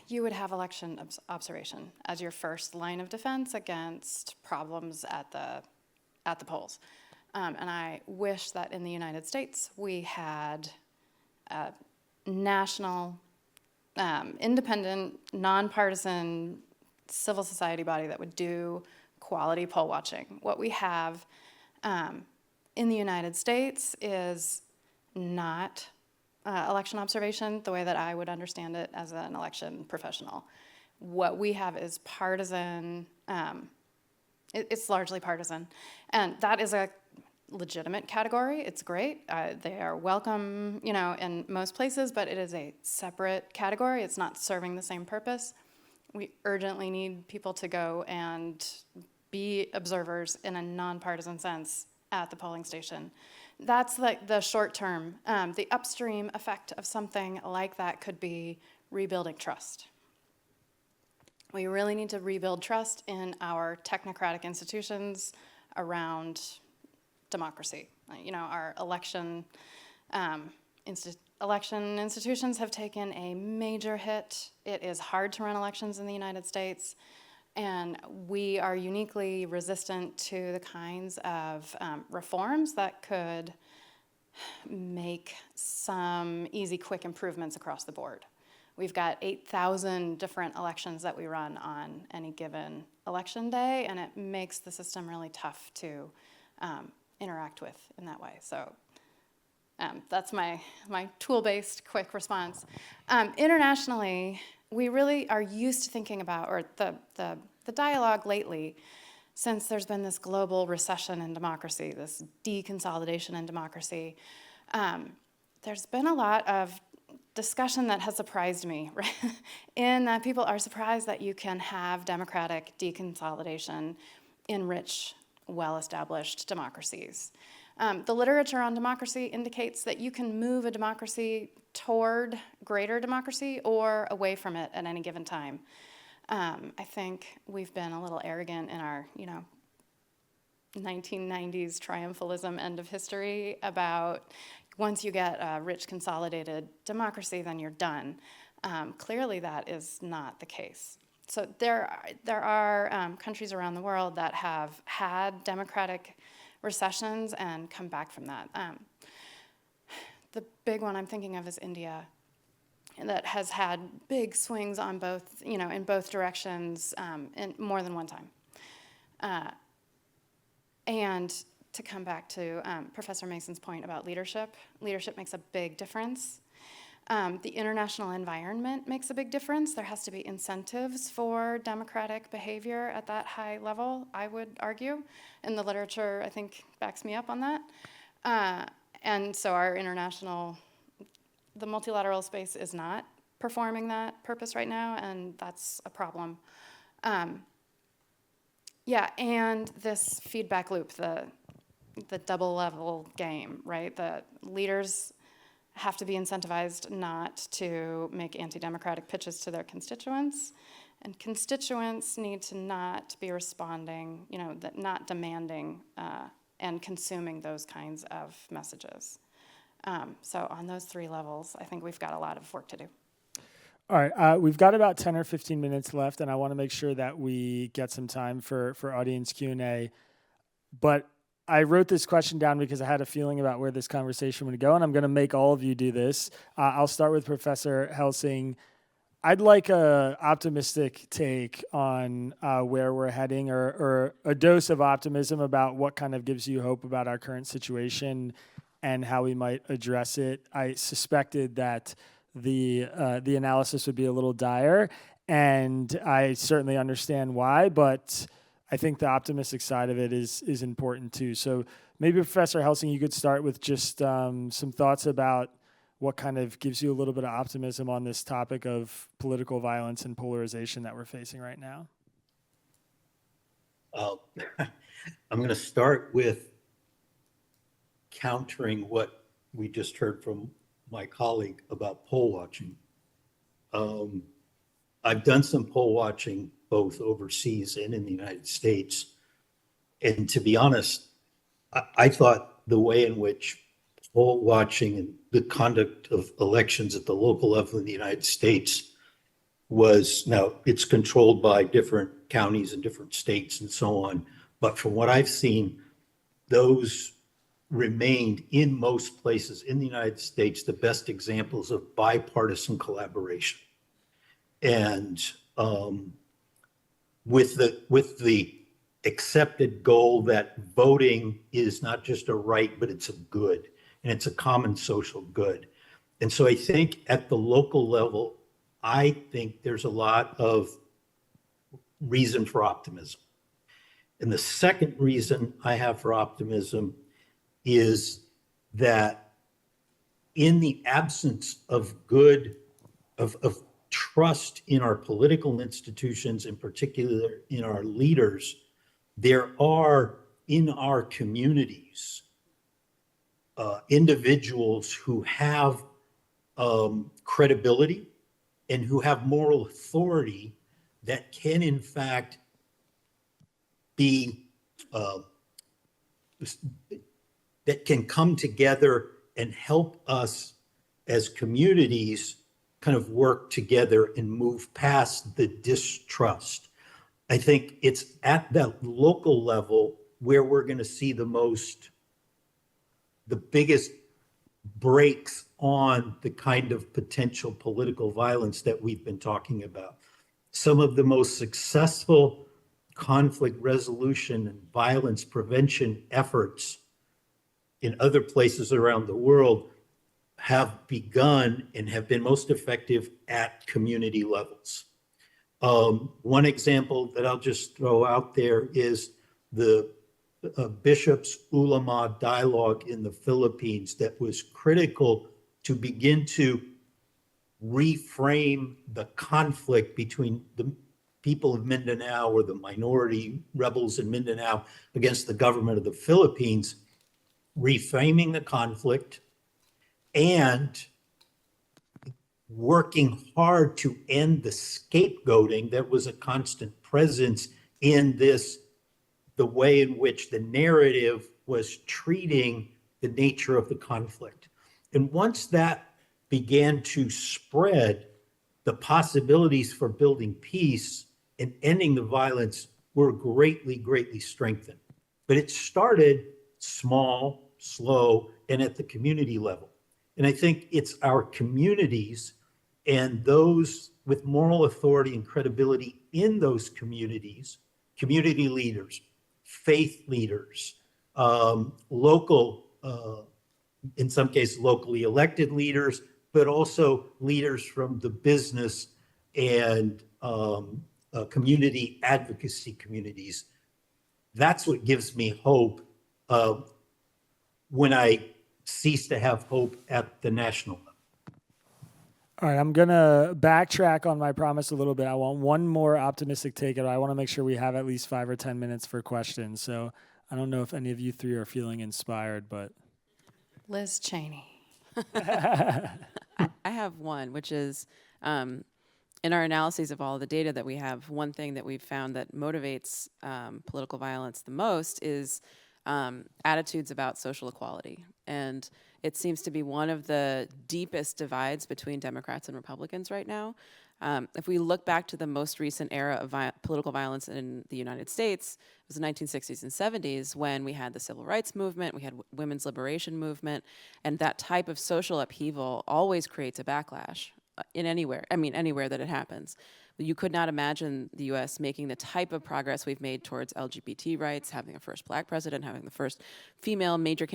you would have election observation as your first line of defense against problems at the polls. And I wish that in the United States we had a national, independent, nonpartisan civil society body that would do quality poll watching. What we have in the United States is not election observation the way that I would understand it as an election professional. What we have is partisan, it's largely partisan, and that is a legitimate category. It's great. They are welcome, in most places, but it is a separate category. It's not serving the same purpose. We urgently need people to go and be observers in a nonpartisan sense at the polling station. That's like the short term. The upstream effect of something like that could be rebuilding trust. We really need to rebuild trust in our technocratic institutions around democracy. Our election institutions have taken a major hit. It is hard to run elections in the United States. And we are uniquely resistant to the kinds of reforms that could make some easy, quick improvements across the board. We've got 8,000 different elections that we run on any given election day, and it makes the system really tough to interact with in that way. So that's my tool-based quick response. Internationally, we really are used to thinking about, or the dialogue lately, since there's been this global recession in democracy, this deconsolidation in democracy, there's been a lot of discussion that has surprised me, right? In that people are surprised that you can have democratic deconsolidation in rich, well-established democracies. The literature on democracy indicates that you can move a democracy toward greater democracy or away from it at any given time. I think we've been a little arrogant in our, 1990s triumphalism end of history about once you get a rich, consolidated democracy, then you're done. Clearly, that is not the case. So there are countries around the world that have had democratic recessions and come back from that. The big one I'm thinking of is India, that has had big swings on both, in both directions, in more than one time. And to come back to Professor Mason's point about leadership makes a big difference. The international environment makes a big difference. There has to be incentives for democratic behavior at that high level, I would argue. And the literature, I think, backs me up on that. And so the multilateral space is not performing that purpose right now, and that's a problem. And this feedback loop, the double level game, right? The leaders have to be incentivized not to make anti-democratic pitches to their constituents, and constituents need to not be responding, not demanding and consuming those kinds of messages. So on those three levels, I think we've got a lot of work to do. All right, we've got about 10 or 15 minutes left, and I want to make sure that we get some time for audience Q&A. But I wrote this question down because I had a feeling about where this conversation would go, and I'm going to make all of you do this. I'll start with Professor Helsing. I'd like a optimistic take on where we're heading, or a dose of optimism about what kind of gives you hope about our current situation and how we might address it. I suspected that the analysis would be a little dire, and I certainly understand why, but I think the optimistic side of it is important too. So maybe Professor Helsing, you could start with just some thoughts about what kind of gives you a little bit of optimism on this topic of political violence and polarization that we're facing right now. I'm going to start with countering what we just heard from my colleague about poll watching. I've done some poll watching both overseas and in the United States. And to be honest, I thought the way in which poll watching and the conduct of elections at the local level in the United States was, now it's controlled by different counties and different states and so on. But from what I've seen, those remained in most places in the United States the best examples of bipartisan collaboration. And with the accepted goal that voting is not just a right, but it's a good, and it's a common social good. And so I think at the local level, I think there's a lot of reason for optimism. And the second reason I have for optimism is that in the absence of trust in our political institutions, in particular in our leaders, there are in our communities individuals who have credibility and who have moral authority that can in fact be that can come together and help us as communities kind of work together and move past the distrust. I think it's at that local level where we're going to see the biggest breaks on the kind of potential political violence that we've been talking about. Some of the most successful conflict resolution and violence prevention efforts in other places around the world have begun and have been most effective at community levels. One example that I'll just throw out there is the bishops' ulama dialogue in the Philippines that was critical to begin to reframe the conflict between the people of Mindanao, or the minority rebels in Mindanao, against the government of the Philippines, reframing the conflict and working hard to end the scapegoating that was a constant presence in the way in which the narrative was treating the nature of the conflict. And once that began to spread, the possibilities for building peace and ending the violence were greatly, greatly strengthened. But it started small, slow, and at the community level. And I think it's our communities and those with moral authority and credibility in those communities, community leaders, faith leaders, local, in some cases, locally elected leaders, but also leaders from the business and community advocacy communities. That's what gives me hope when I cease to have hope at the national level. All right, I'm going to backtrack on my promise a little bit. I want one more optimistic take, and I want to make sure we have at least 5 or 10 minutes for questions. So I don't know if any of you three are feeling inspired, but. Liz Cheney. I have one, which is in our analyses of all the data that we have, one thing that we've found that motivates political violence the most is attitudes about social equality. And it seems to be one of the deepest divides between Democrats and Republicans right now. If we look back to the most recent era of political violence in the United States, it was the 1960s and 70s when we had the civil rights movement, we had women's liberation movement, and that type of social upheaval always creates a backlash anywhere that it happens. You could not imagine the U.S. making the type of progress we've made towards LGBT rights, having a first black president, having the first female major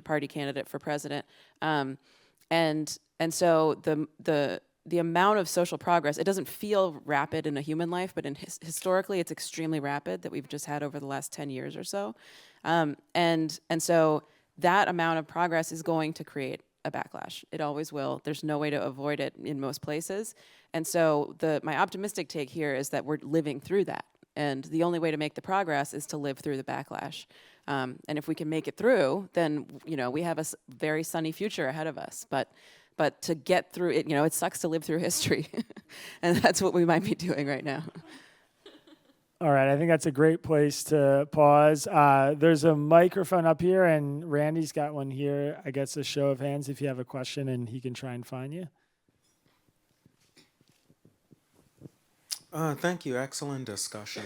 party candidate for president, and so the amount of social progress, it doesn't feel rapid in a human life, but historically it's extremely rapid that we've just had over the last 10 years or so, and so that amount of progress is going to create a backlash. It always will. There's no way to avoid it in most places. And so my optimistic take here is that we're living through that. And the only way to make the progress is to live through the backlash. And if we can make it through, then we have a very sunny future ahead of us. But to get through it, it sucks to live through history. And that's what we might be doing right now. All right, I think that's a great place to pause. There's a microphone up here, and Randy's got one here. I guess a show of hands if you have a question, and he can try and find you. Thank you. Excellent discussion.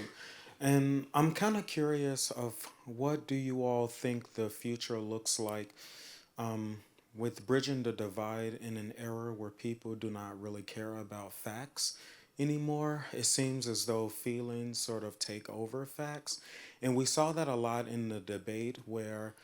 And I'm kind of curious of what do you all think the future looks like with bridging the divide in an era where people do not really care about facts anymore. It seems as though feelings sort of take over facts. And we saw that a lot in the debate where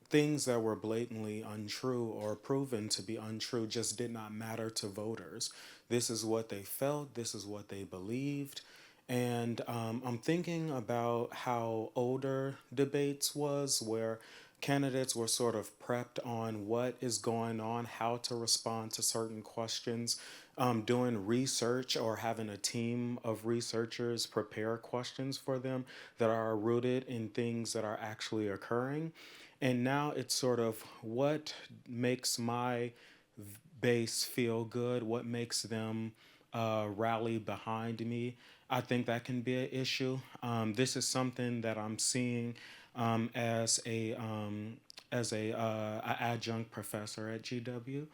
things that were blatantly untrue or proven to be untrue just did not matter to voters. This is what they felt, this is what they believed. And I'm thinking about how older debates was where candidates were sort of prepped on what is going on, how to respond to certain questions, doing research or having a team of researchers prepare questions for them that are rooted in things that are actually occurring. And now it's sort of what makes my base feel good, what makes them rally behind me. I think that can be an issue. This is something that I'm seeing as a adjunct professor at GW.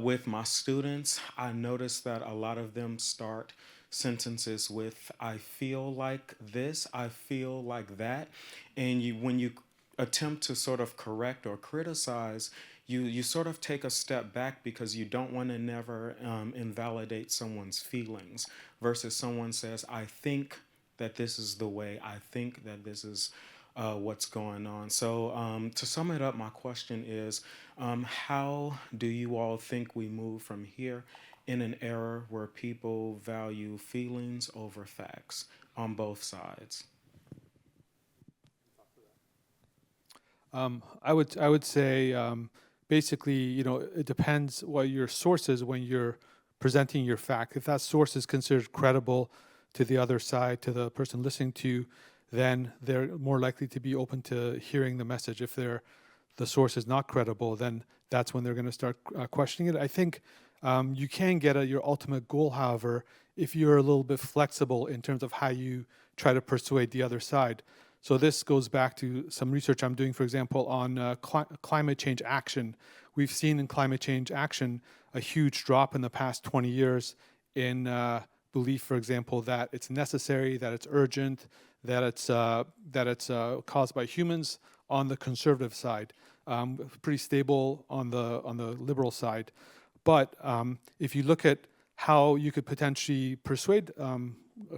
With my students, I notice that a lot of them start sentences with "I feel like this," "I feel like that," and when you attempt to sort of correct or criticize, you sort of take a step back because you don't want to never invalidate someone's feelings, versus someone says, "I think that this is the way, I think that this is what's going on." So to sum it up, my question is, how do you all think we move from here in an era where people value feelings over facts on both sides? I would say basically, it depends what your source is when you're presenting your fact. If that source is considered credible to the other side, to the person listening to you, then they're more likely to be open to hearing the message. If the source is not credible, then that's when they're going to start questioning it. I think you can get at your ultimate goal, however, if you're a little bit flexible in terms of how you try to persuade the other side. So this goes back to some research I'm doing, for example, on climate change action. We've seen in climate change action a huge drop in the past 20 years in belief, for example, that it's necessary, that it's urgent, that it's caused by humans on the conservative side. Pretty stable on the liberal side. But if you look at how you could potentially persuade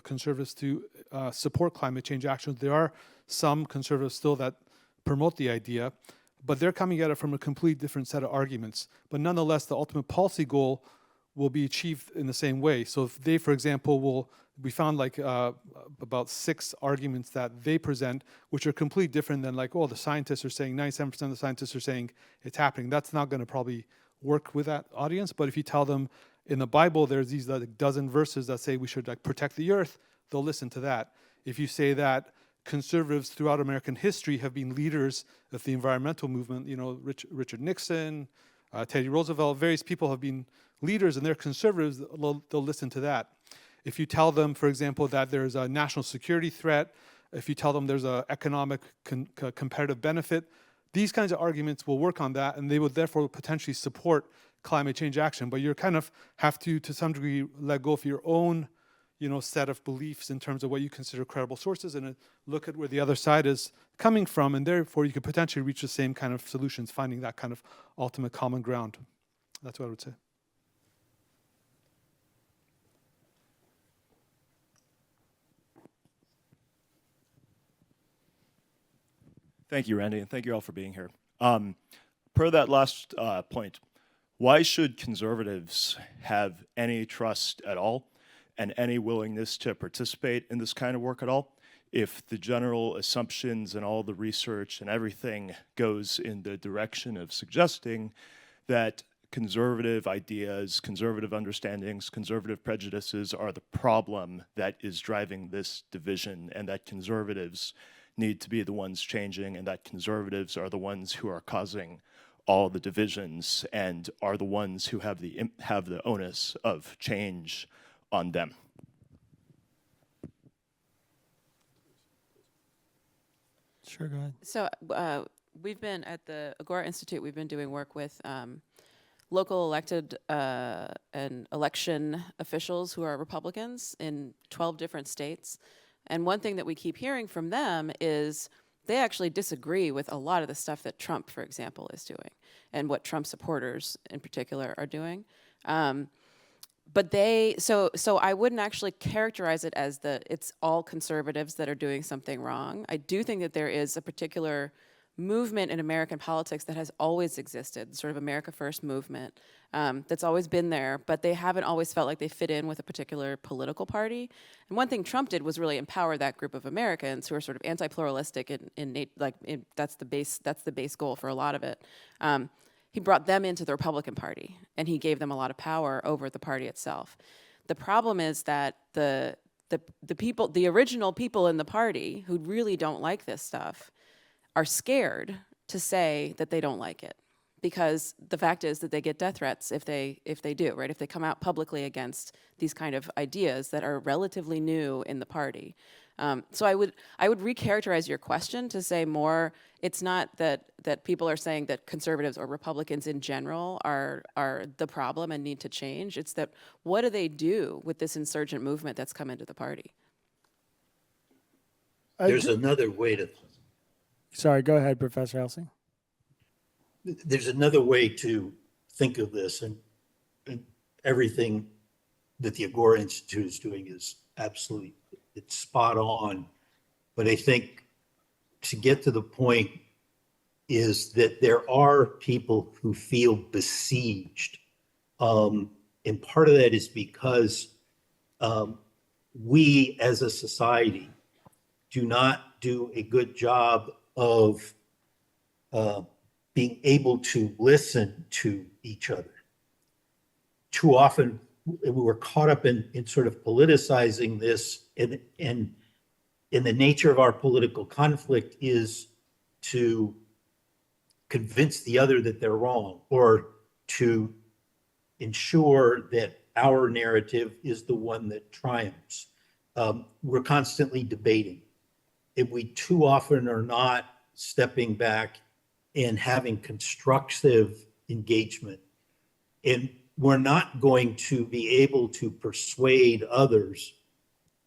conservatives to support climate change action, there are some conservatives still that promote the idea, but they're coming at it from a completely different set of arguments. But nonetheless, the ultimate policy goal will be achieved in the same way. So if they, for example, we found like about 6 arguments that they present, which are completely different than like, the scientists are saying, 97% of the scientists are saying it's happening. That's not going to probably work with that audience. But if you tell them in the Bible, there's these like dozen verses that say we should like protect the earth, they'll listen to that. If you say that conservatives throughout American history have been leaders of the environmental movement, Richard Nixon, Teddy Roosevelt, various people have been leaders and they're conservatives, they'll listen to that. If you tell them, for example, that there's a national security threat, if you tell them there's an economic competitive benefit, these kinds of arguments will work on that, and they would therefore potentially support climate change action. But you kind of have to some degree, let go of your own, set of beliefs in terms of what you consider credible sources, and look at where the other side is coming from, and therefore you could potentially reach the same kind of solutions, finding that kind of ultimate common ground. That's what I would say. Thank you, Randy, and thank you all for being here. Per that last point, why should conservatives have any trust at all and any willingness to participate in this kind of work at all if the general assumptions and all the research and everything goes in the direction of suggesting that conservative ideas, conservative understandings, conservative prejudices are the problem that is driving this division, and that conservatives need to be the ones changing, and that conservatives are the ones who are causing all the divisions and are the ones who have the onus of change on them? Sure, go ahead. So we've been at the Agora Institute, we've been doing work with local elected and election officials who are Republicans in 12 different states. And one thing that we keep hearing from them is they actually disagree with a lot of the stuff that Trump, for example, is doing, and what Trump supporters in particular are doing. But so I wouldn't actually characterize it as it's all conservatives that are doing something wrong. I do think that there is a particular movement in American politics that has always existed, sort of America First movement, that's always been there, but they haven't always felt like they fit in with a particular political party. And one thing Trump did was really empower that group of Americans who are sort of anti-pluralistic that's the base goal for a lot of it. He brought them into the Republican Party, and he gave them a lot of power over the party itself. The problem is that the original people in the party who really don't like this stuff are scared to say that they don't like it, because the fact is that they get death threats if they do, right? If they come out publicly against these kind of ideas that are relatively new in the party. So I would recharacterize your question to say more. It's not that people are saying that conservatives or Republicans in general are the problem and need to change. It's that what do they do with this insurgent movement that's come into the party? There's another way to. Sorry, go ahead, Professor Helsing. There's another way to think of this, and everything that the Agora Institute is doing is absolutely, it's spot on. But I think to get to the point is that there are people who feel besieged. And part of that is because we as a society do not do a good job of being able to listen to each other. Too often we're caught up in sort of politicizing this, and the nature of our political conflict is to convince the other that they're wrong, or to ensure that our narrative is the one that triumphs. We're constantly debating. If we too often are not stepping back and having constructive engagement, and we're not going to be able to persuade others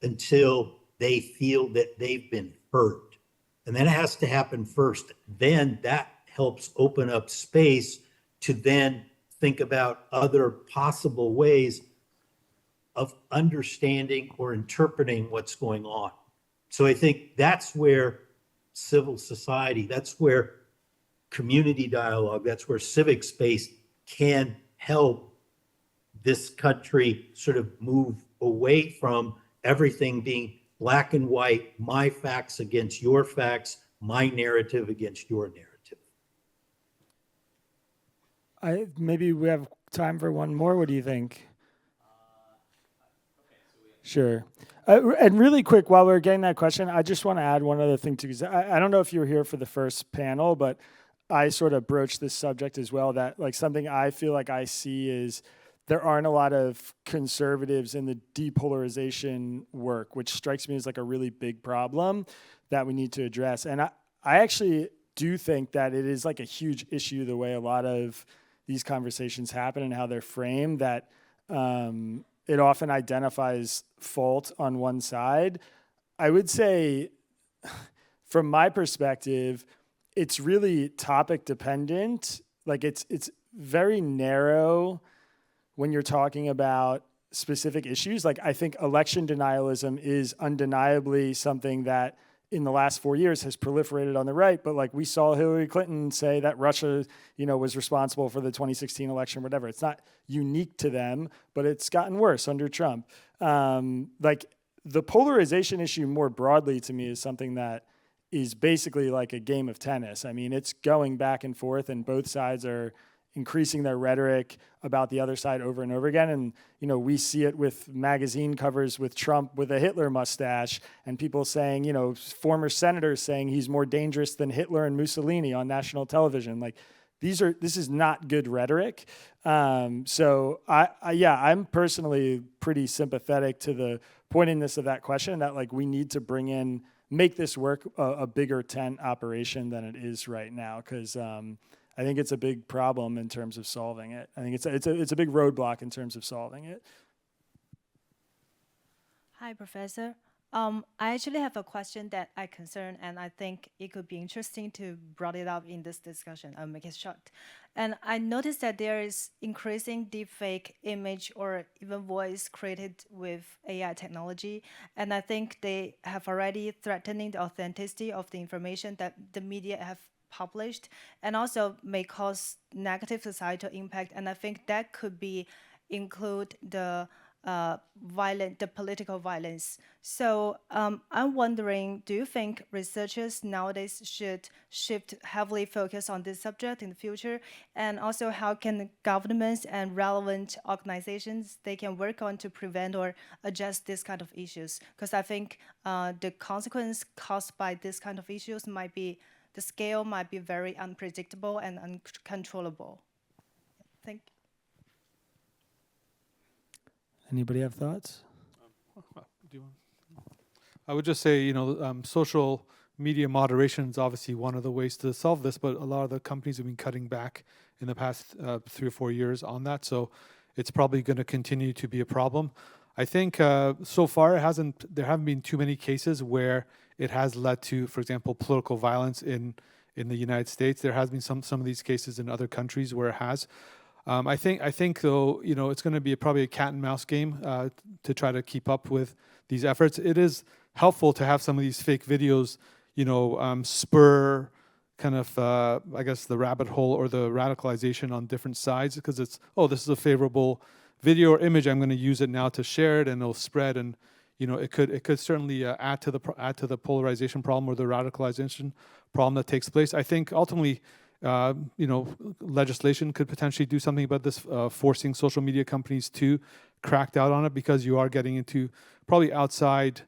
until they feel that they've been heard. And that has to happen first. Then that helps open up space to then think about other possible ways of understanding or interpreting what's going on. So I think that's where civil society, that's where community dialogue, that's where civic space can help this country sort of move away from everything being black and white, my facts against your facts, my narrative against your narrative. Maybe we have time for one more. What do you think? Sure. And really quick, while we're getting that question, I just want to add one other thing too, because I don't know if you were here for the first panel, but I sort of broached this subject as well, that like something I feel like I see is there aren't a lot of conservatives in the depolarization work, which strikes me as like a really big problem that we need to address. And I actually do think that it is like a huge issue, the way a lot of these conversations happen and how they're framed, that it often identifies fault on one side. I would say, from my perspective, it's really topic dependent. Like it's very narrow when you're talking about specific issues. Like I think election denialism is undeniably something that in the last 4 years has proliferated on the right. But like we saw Hillary Clinton say that Russia, was responsible for the 2016 election, whatever. It's not unique to them, but it's gotten worse under Trump. Like the polarization issue more broadly to me is something that is basically like a game of tennis. I mean, it's going back and forth, and both sides are increasing their rhetoric about the other side over and over again. And, we see it with magazine covers with Trump with a Hitler mustache, and people saying, former senators saying he's more dangerous than Hitler and Mussolini on national television. Like this is not good rhetoric. So I'm personally pretty sympathetic to the pointiness of that question, that like we need to make this work a bigger tent operation than it is right now. Because I think it's a big problem in terms of solving it. I think it's a big roadblock in terms of solving it. Hi, Professor. I actually have a question that I concern, and I think it could be interesting to bring it up in this discussion. I'll make it short. And I noticed that there is increasing deepfake image or even voice created with AI technology, and I think they have already threatening the authenticity of the information that the media have published, and also may cause negative societal impact. And I think that could be include the political violence. So I'm wondering, do you think researchers nowadays should shift heavily focus on this subject in the future? And also, how can governments and relevant organizations, they can work on to prevent or address this kind of issues? Because I think the consequence caused by this kind of issues the scale might be very unpredictable and uncontrollable. Thank you. Anybody have thoughts? Do you I would just say, social media moderation is obviously one of the ways to solve this, but a lot of the companies have been cutting back in the past 3 or 4 years on that. So it's probably going to continue to be a problem. I think so far there haven't been too many cases where it has led to, for example, political violence in the United States. There has been some of these cases in other countries where it has. I think though, it's going to be probably a cat and mouse game to try to keep up with these efforts. It is helpful to have some of these fake videos, spur kind of, I guess, the rabbit hole or the radicalization on different sides, because it's, this is a favorable video or image, I'm going to use it now to share it, and it'll spread, and it could certainly add to the polarization problem or the radicalization problem that takes place. I think ultimately, legislation could potentially do something about this, forcing social media companies to crack down on it, because you are getting into probably outside,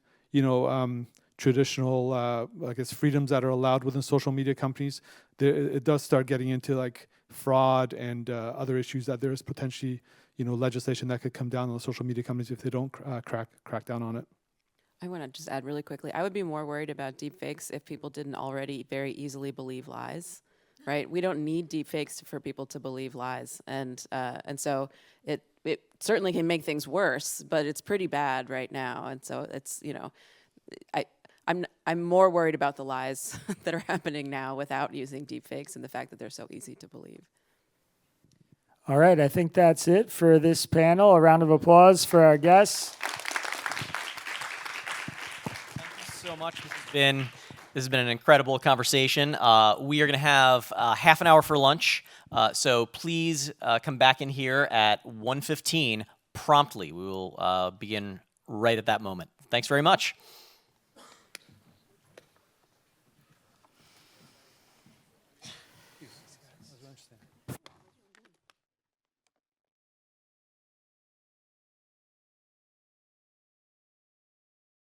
traditional, I guess, freedoms that are allowed within social media companies. It does start getting into like fraud and other issues that there is potentially, legislation that could come down on the social media companies if they don't crack down on it. I want to just add really quickly. I would be more worried about deepfakes if people didn't already very easily believe lies, right? We don't need deepfakes for people to believe lies, and so it certainly can make things worse, but it's pretty bad right now, and so it's I'm more worried about the lies that are happening now without using deepfakes and the fact that they're so easy to believe. All right, I think that's it for this panel. A round of applause for our guests. Thank you so much. This has been an incredible conversation. We are going to have half an hour for lunch, so please come back in here at 1:15 promptly. We will begin right at that moment. Thanks very much.